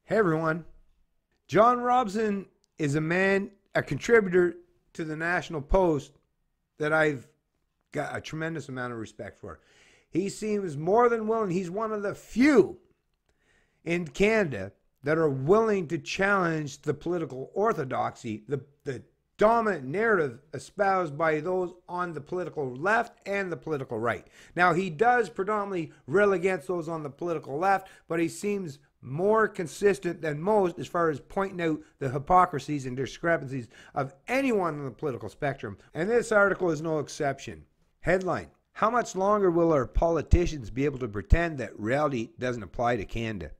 Hey everyone. John Robson is a contributor to the National Post that I've got a tremendous amount of respect for. He seems more than willing. He's one of the few in Canada that are willing to challenge the political orthodoxy, the dominant narrative espoused by those on the political left and the political right. Now, he does predominantly rail against those on the political left, but he seems more consistent than most as far as pointing out the hypocrisies and discrepancies of anyone on the political spectrum. And this article is no exception. Headline: how much longer will our politicians be able to pretend that reality doesn't apply to Canada?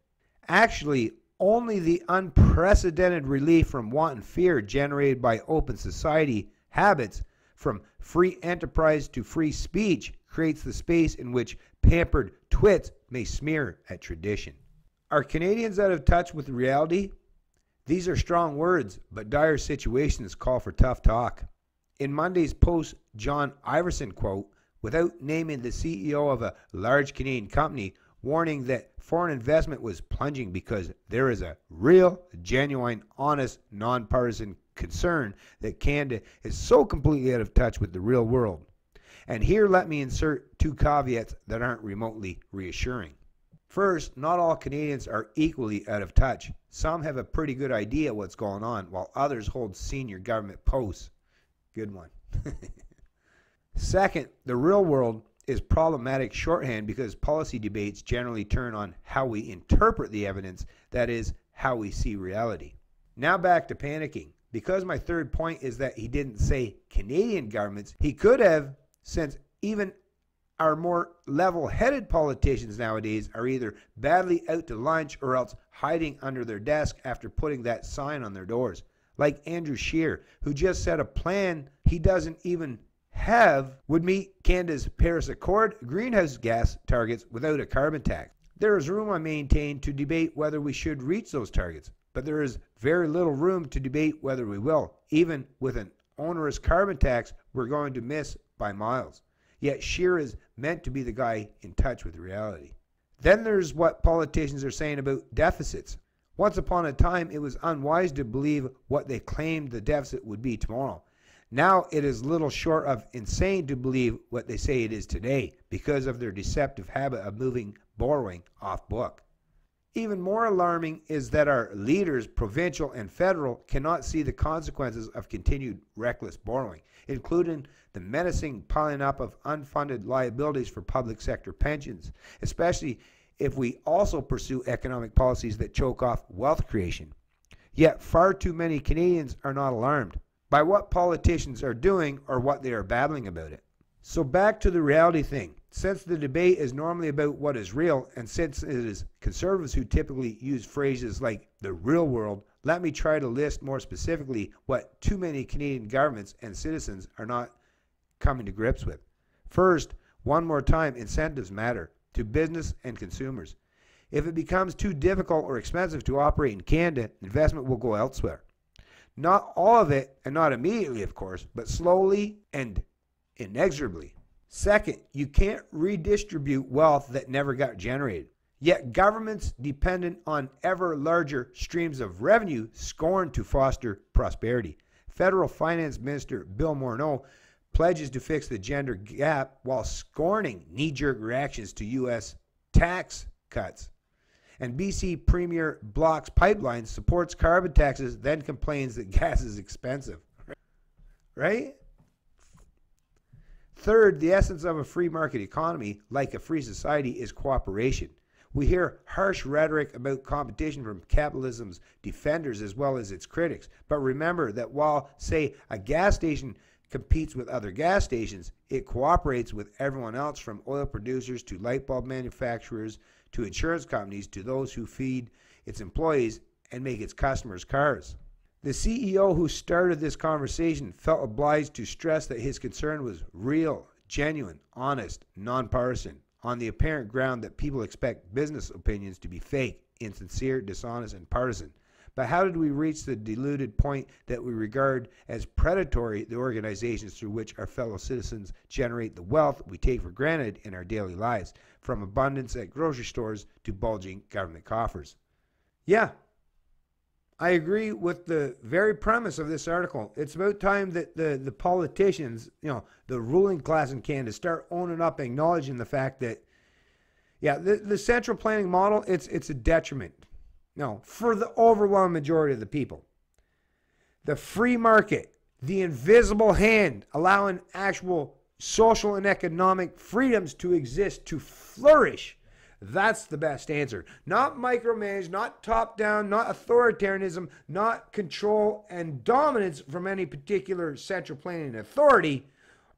Actually, only the unprecedented relief from want and fear generated by open society habits, from free enterprise to free speech, creates the space in which pampered twits may smear at tradition. Are Canadians out of touch with reality? These are strong words, but dire situations call for tough talk. In Monday's Post, John Iverson quote, without naming the CEO of a large Canadian company, warning that foreign investment was plunging because there is a real, genuine, honest, nonpartisan concern that Canada is so completely out of touch with the real world. And here let me insert two caveats that aren't remotely reassuring. First, not all Canadians are equally out of touch. Some have a pretty good idea what's going on, while others hold senior government posts. Good one. Second, the real world is problematic shorthand because policy debates generally turn on how we interpret the evidence, that is, how we see reality. Now back to panicking. Because my third point is that he didn't say Canadian governments, he could have, since even our more level-headed politicians nowadays are either badly out to lunch or else hiding under their desk after putting that sign on their doors. Like Andrew Scheer, who just said a plan he doesn't even have would meet Canada's Paris Accord greenhouse gas targets without a carbon tax. There is room, I maintain, to debate whether we should reach those targets, but there is very little room to debate whether we will. Even with an onerous carbon tax, we're going to miss by miles. Yet Scheer is meant to be the guy in touch with reality. Then there's what politicians are saying about deficits. Once upon a time, it was unwise to believe what they claimed the deficit would be tomorrow. Now it is little short of insane to believe what they say it is today because of their deceptive habit of moving borrowing off book. Even more alarming is that our leaders, provincial and federal, cannot see the consequences of continued reckless borrowing, including the menacing piling up of unfunded liabilities for public sector pensions, especially if we also pursue economic policies that choke off wealth creation. Yet far too many Canadians are not alarmed by what politicians are doing or what they are babbling about it. So back to the reality thing. Since the debate is normally about what is real, and since it is conservatives who typically use phrases like the real world, let me try to list more specifically what too many Canadian governments and citizens are not coming to grips with. First, one more time, incentives matter to business and consumers. If it becomes too difficult or expensive to operate in Canada, investment will go elsewhere. Not all of it, and not immediately, of course, but slowly and inexorably. Second, you can't redistribute wealth that never got generated. Yet governments dependent on ever larger streams of revenue scorn to foster prosperity. Federal Finance Minister Bill Morneau pledges to fix the gender gap while scorning knee-jerk reactions to U.S. tax cuts. And BC Premier blocks pipelines, supports carbon taxes, then complains that gas is expensive. Right? Third, the essence of a free market economy, like a free society, is cooperation. We hear harsh rhetoric about competition from capitalism's defenders as well as its critics. But remember that while, say, a gas station competes with other gas stations, it cooperates with everyone else, from oil producers to light bulb manufacturers to insurance companies to those who feed its employees and make its customers' cars. The CEO who started this conversation felt obliged to stress that his concern was real, genuine, honest, nonpartisan, on the apparent ground that people expect business opinions to be fake, insincere, dishonest, and partisan. But how did we reach the deluded point that we regard as predatory the organizations through which our fellow citizens generate the wealth we take for granted in our daily lives, from abundance at grocery stores to bulging government coffers? Yeah, I agree with the very premise of this article. It's about time that the politicians, the ruling class in Canada, start owning up, acknowledging the fact that, yeah, the central planning model, it's a detriment. No, for the overwhelming majority of the people. The free market, the invisible hand, allowing actual social and economic freedoms to exist, to flourish. That's the best answer. Not micromanage, not top down, not authoritarianism, not control and dominance from any particular central planning authority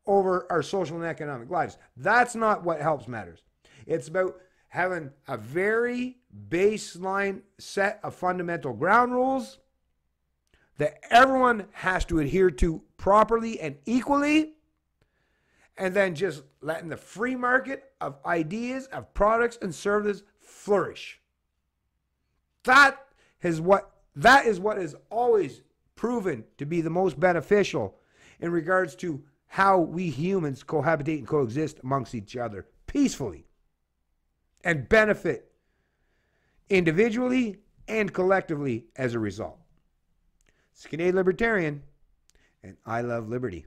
over our social and economic lives. That's not what helps matters. It's about having a very baseline set of fundamental ground rules that everyone has to adhere to properly and equally, and then just letting the free market of ideas, of products and services flourish. That is what has always proven to be the most beneficial in regards to how we humans cohabitate and coexist amongst each other peacefully and benefit individually and collectively as a result. It's Canadian Libertarian, and I love liberty.